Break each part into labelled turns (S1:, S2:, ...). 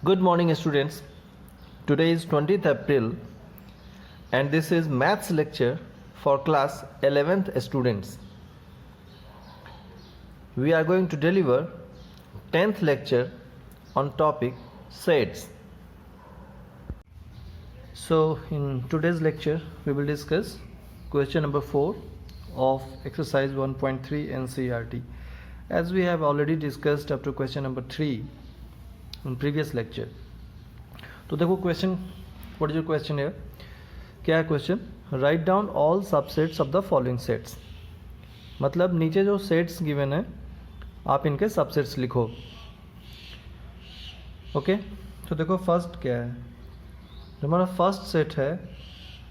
S1: Good morning, students. Today is 20th April and this is maths lecture for class 11th students. We are going to deliver 10th lecture on topic sets. So in today's lecture we will discuss question number 4 of exercise 1.3 NCERT. As we have already discussed up to question number 3 in previous lecture. तो देखो question, what is your question है, क्या है question? Write down all subsets of the following sets. मतलब नीचे जो sets given है आप इनके सबसेट्स लिखो. ओके तो देखो फर्स्ट क्या है, जो हमारा फर्स्ट सेट है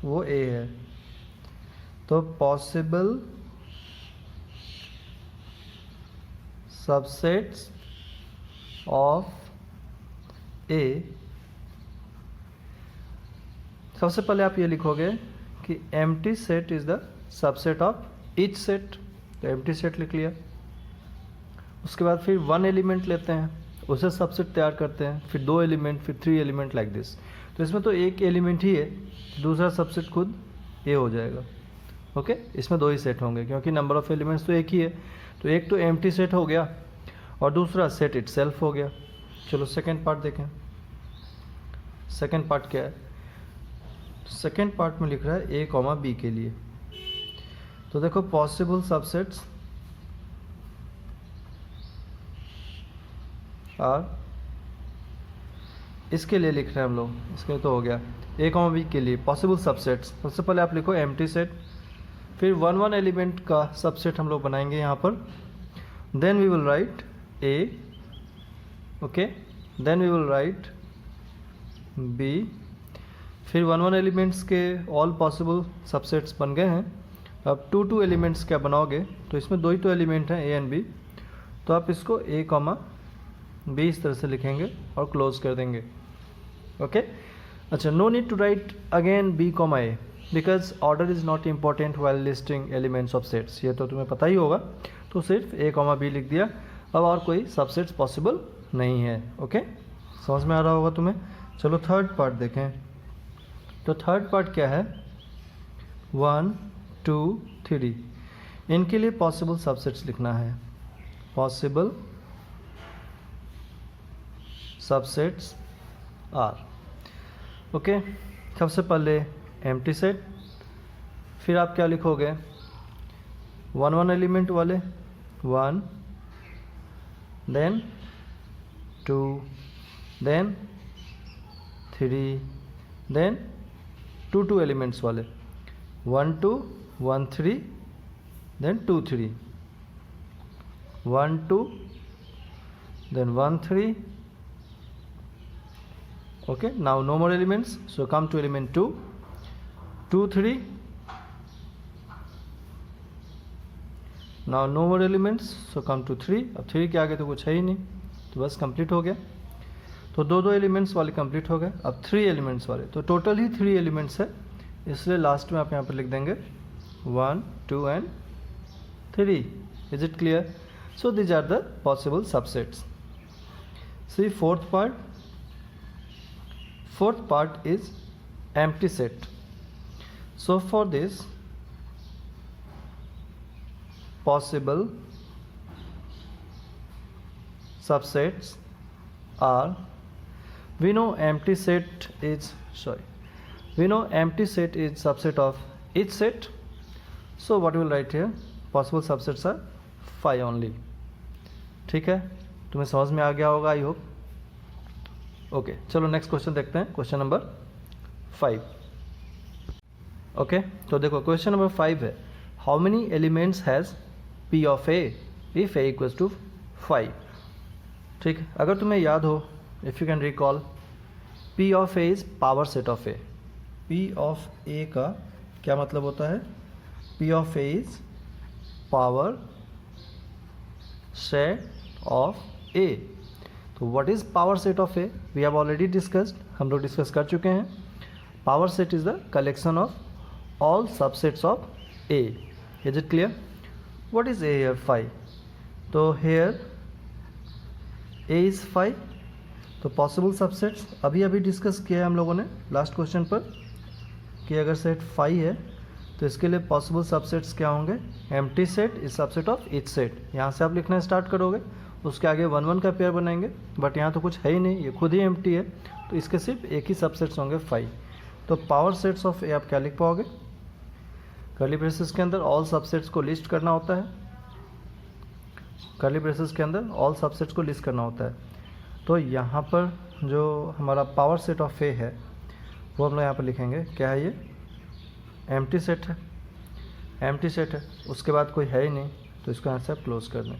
S1: वो ए है. तो पॉसिबल सबसेट्स ऑफ ए, सबसे पहले आप ये लिखोगे कि empty set is the subset of each set. तो एम्प्टी सेट लिख लिया. उसके बाद फिर वन एलिमेंट लेते हैं, उसे सबसेट तैयार करते हैं, फिर दो एलिमेंट, फिर थ्री एलिमेंट लाइक दिस. तो इसमें तो एक एलिमेंट ही है, दूसरा सबसेट खुद ए हो जाएगा. ओके इसमें दो ही सेट होंगे क्योंकि नंबर ऑफ एलिमेंट्स तो एक ही है. तो एक तो एम्प्टी सेट हो गया और दूसरा सेट इटसेल्फ हो गया. चलो सेकेंड पार्ट देखें. सेकेंड पार्ट क्या है? सेकेंड पार्ट में लिख रहा है ए कॉमा बी के लिए. तो देखो पॉसिबल सबसेट्स और इसके लिए लिख रहे हैं हम लोग, इसके तो हो गया ए कॉमा बी के लिए पॉसिबल सबसेट्स. सबसे पहले आप लिखो एम्प्टी सेट, फिर वन वन एलिमेंट का सबसेट हम लोग बनाएंगे यहाँ पर. Then we will write A, okay, then we will write B, फिर वन वन एलिमेंट्स के ऑल पॉसिबल सबसेट्स बन गए हैं. अब टू टू एलिमेंट्स क्या बनाओगे? तो इसमें दो ही तो एलिमेंट हैं ए एंड बी, तो आप इसको ए कॉमा बी इस तरह से लिखेंगे और क्लोज कर देंगे. ओके अच्छा, no need to write again B comma A because order is not important while listing elements of sets. ये तो तुम्हें पता ही होगा. तो सिर्फ ए कॉमा बी लिख दिया. अब और कोई सबसेट्स पॉसिबल नहीं है. ओके समझ में आ रहा होगा तुम्हें. चलो थर्ड पार्ट देखें. तो थर्ड पार्ट क्या है? 1 2 3. इनके लिए पॉसिबल सबसेट्स लिखना है. Possible subsets are. ओके सबसे पहले एम्प्टी सेट, फिर आप क्या लिखोगे? वन वन एलिमेंट वाले 1, then 2, then 3, then two two elements वाले 1 2 1 3, then 2 3, 1 2, then 1 3. Okay now no more elements, so come to element 2, 2 3. now no more elements, so come to 3. अब 3 के आगे तो कुछ है ही नहीं, तो बस कंप्लीट हो गया. तो दो दो एलिमेंट्स वाले कंप्लीट हो गए. अब 3 एलिमेंट्स वाले, तो टोटल ही 3 एलिमेंट्स है, इसलिए लास्ट में आप यहाँ पर लिख देंगे 1 2 and 3. Is it clear? So these are the possible subsets. See fourth part. Fourth part is empty set. So for this possible subsets are, we know empty set is subset of each set. So what we will write here? Possible subsets are 5 only. ठीक है, तुम्हें समझ में आ गया होगा I hope. Okay चलो next question देखते हैं. Question number 5. ओके तो देखो क्वेश्चन नंबर 5 है, how many elements has P of A if A equals to 5. ठीक है, अगर तुम्हें याद हो, if you can recall, P of A is power set of A. P of A का क्या मतलब होता है? P of A is power set of A. तो what is power set of A? We have already discussed, हम लोग discuss कर चुके हैं. Power set is the collection of all subsets of A. Is it clear? What is A here? 5. So here A is 5. तो possible subsets अभी अभी discuss किया है हम लोगों ने लास्ट क्वेश्चन पर कि अगर सेट फाई है तो इसके लिए पॉसिबल सबसेट्स क्या होंगे, empty set is subset of each set. यहाँ से आप लिखना स्टार्ट करोगे, उसके आगे 1 1 का पेयर बनाएंगे, बट यहाँ तो कुछ है ही नहीं, ये खुद ही एम्प्टी है, तो इसके सिर्फ एक ही सबसेट्स होंगे फाई। तो पावर सेट्स ऑफ ए आप क्या लिख पाओगे, कर्ली ब्रेसेस के अंदर ऑल सबसेट्स को लिस्ट करना होता है, कर्ली ब्रेसेस के अंदर ऑल सबसेट्स को लिस्ट करना होता है। तो यहाँ पर जो हमारा पावर सेट ऑफ ए है वो हम लोग यहाँ पर लिखेंगे, क्या है ये, एम्प्टी सेट है, एम्प्टी सेट है, उसके बाद कोई है ही नहीं, तो इसको यहाँ से आप क्लोज कर दें।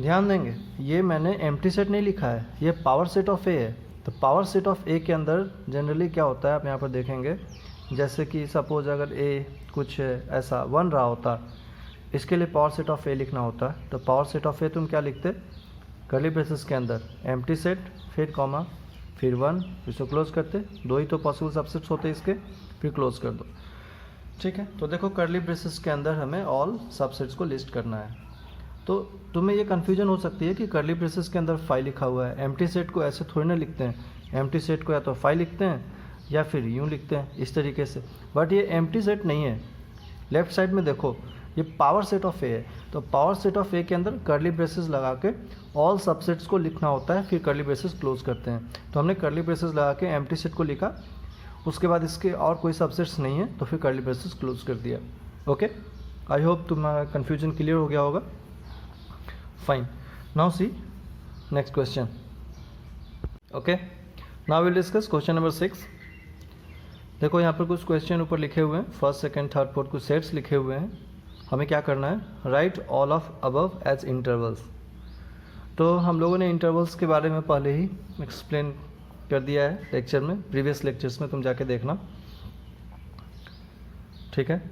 S1: ध्यान देंगे ये मैंने एम्प्टी सेट नहीं लिखा है, ये पावर सेट ऑफ ए है। तो पावर सेट ऑफ ए के अंदर जनरली क्या होता है आप यहाँ पर देखेंगे, जैसे कि सपोज अगर ए कुछ ऐसा 1 रहा होता, इसके लिए पावर सेट ऑफ ए लिखना होता, तो पावर सेट ऑफ ए तुम क्या लिखते, कर्ली ब्रेसेस के अंदर एम्प्टी सेट फिर कॉमा फिर 1, इसको क्लोज करते, 2 ही तो पॉसिबल सबसेट्स होते इसके, फिर क्लोज कर दो। ठीक है, तो देखो कर्ली ब्रेसेस के अंदर हमें ऑल सबसेट्स को लिस्ट करना है। तो तुम्हें ये कन्फ्यूजन हो सकती है कि कर्ली ब्रेसेस के अंदर फाई लिखा हुआ है, एम्प्टी सेट को ऐसे थोड़ी ना लिखते हैं, एम्प्टी सेट को या तो फाई लिखते हैं या फिर यूँ लिखते हैं इस तरीके से, बट ये एम्प्टी सेट नहीं है। लेफ्ट साइड में देखो ये पावर सेट ऑफ ए है, तो पावर सेट ऑफ ए के अंदर कर्ली ब्रेसेस लगा के ऑल सबसेट्स को लिखना होता है, फिर कर्ली ब्रेसेस क्लोज करते हैं। तो हमने कर्ली ब्रेसेस लगा के एम्प्टी सेट को लिखा, उसके बाद इसके और कोई सबसेट्स नहीं है, तो फिर कर्ली ब्रेसेस क्लोज कर दिया। ओके, आई होप तुम्हारा कन्फ्यूजन क्लियर हो गया होगा। Fine, now see next question. Okay, now will discuss question number 6। देखो यहाँ पर कुछ क्वेश्चन ऊपर लिखे हुए हैं, फर्स्ट सेकंड थर्ड फोर्थ कुछ सेट्स लिखे हुए हैं। हमें क्या करना है, write all of above as intervals. तो हम लोगों ने इंटरवल्स के बारे में पहले ही एक्सप्लेन कर दिया है लेक्चर में, प्रीवियस लेक्चर्स में तुम जाके देखना। ठीक है,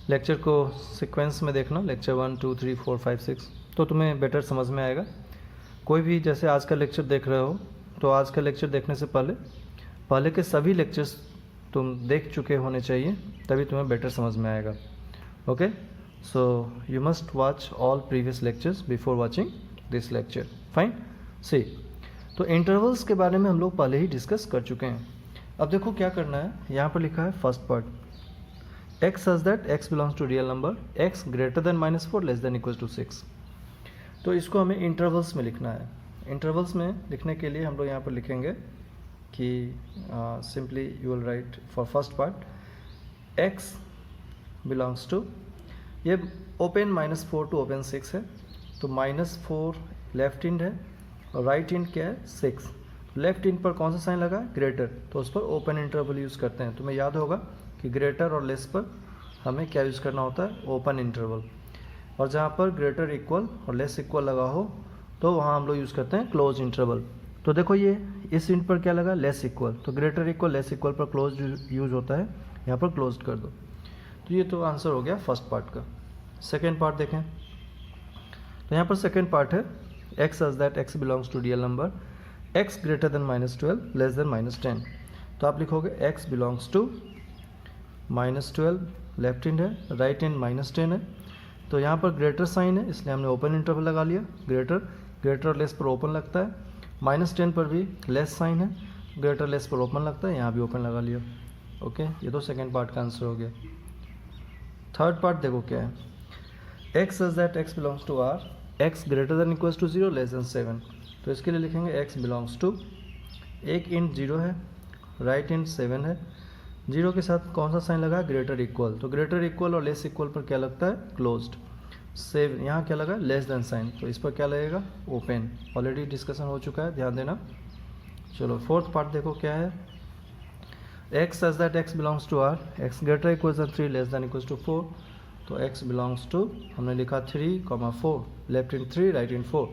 S1: लेक्चर को सीक्वेंस में देखना, लेक्चर 1 2 3 4 5 6, तो तुम्हें बेटर समझ में आएगा। कोई भी जैसे आज का लेक्चर देख रहे हो, तो आज का लेक्चर देखने से पहले के सभी लेक्चर्स तुम देख चुके होने चाहिए, तभी तुम्हें बेटर समझ में आएगा। Okay, so you must watch all previous lectures before watching this lecture. Fine, see, तो इंटरवल्स के बारे में हम लोग पहले ही डिस्कस कर चुके हैं। अब देखो क्या करना है, यहाँ पर लिखा है first part, x such that x belongs to real number x greater than -4 less than equals to 6। तो इसको हमें इंटरवल्स में लिखना है। इंटरवल्स में लिखने के लिए हम लोग यहाँ पर लिखेंगे कि simply you will write for first part x belongs to, ये ओपन -4 टू ओपन 6 है, तो -4 लेफ्ट इंड है और राइट इंड क्या है 6। लेफ्ट इंड पर कौन सा साइन लगा है, ग्रेटर, तो उस पर ओपन इंटरवल यूज़ करते हैं। तुम्हें याद होगा कि ग्रेटर और लेस पर हमें क्या यूज़ करना होता है, ओपन इंटरवल, और जहाँ पर ग्रेटर इक्वल और लेस इक्वल लगा हो तो वहाँ हम लोग यूज़ करते हैं क्लोज इंटरवल। तो देखो ये इस इंट पर क्या लगा, लेस इक्वल, तो ग्रेटर इक्वल लेस इक्वल पर क्लोज यूज होता है, यहाँ पर क्लोज कर दो। तो ये तो आंसर हो गया फर्स्ट पार्ट का। सेकेंड पार्ट देखें, तो यहाँ पर सेकेंड पार्ट है x such that x belongs to real number x greater than -12 less than -10। तो आप लिखोगे x belongs to -12, left end है, राइट इंड -10 है, तो यहाँ पर ग्रेटर साइन है इसलिए हमने ओपन इंटरवल लगा लिया। ग्रेटर और लेस पर ओपन लगता है, -10 पर भी लेस साइन है, ग्रेटर लेस पर ओपन लगता है, यहाँ भी ओपन लगा लिया। ओके, ये तो सेकेंड पार्ट का आंसर हो गया। थर्ड पार्ट देखो क्या है, x such that x belongs to r x greater than equals to 0 less than 7। तो इसके लिए लिखेंगे x belongs to, एक इंट 0 है, राइट इंट 7 है, 0 के साथ कौन सा साइन लगा, ग्रेटर इक्वल, तो ग्रेटर इक्वल और लेस इक्वल पर क्या लगता है, क्लोज्ड। 7 यहाँ क्या लगा, लेस देन साइन, तो इस पर क्या लगेगा, ओपन। ऑलरेडी डिस्कशन हो चुका है, ध्यान देना। चलो फोर्थ पार्ट देखो क्या है, x such that x belongs to r x greater equals than 3 less than equals to 4। तो x belongs to हमने लिखा 3,4, left in 3 right in 4।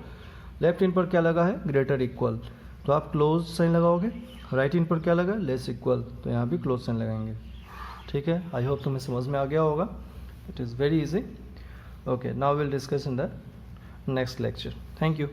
S1: Left in पर क्या लगा है, ग्रेटर इक्वल, तो आप क्लोज साइन लगाओगे। राइट इन पर क्या लगा, लेस इक्वल, तो यहाँ भी क्लोज साइन लगाएंगे। ठीक है, आई होप तुम्हें समझ में आ गया होगा। It is very easy. Okay, now will discuss in the next lecture. Thank you.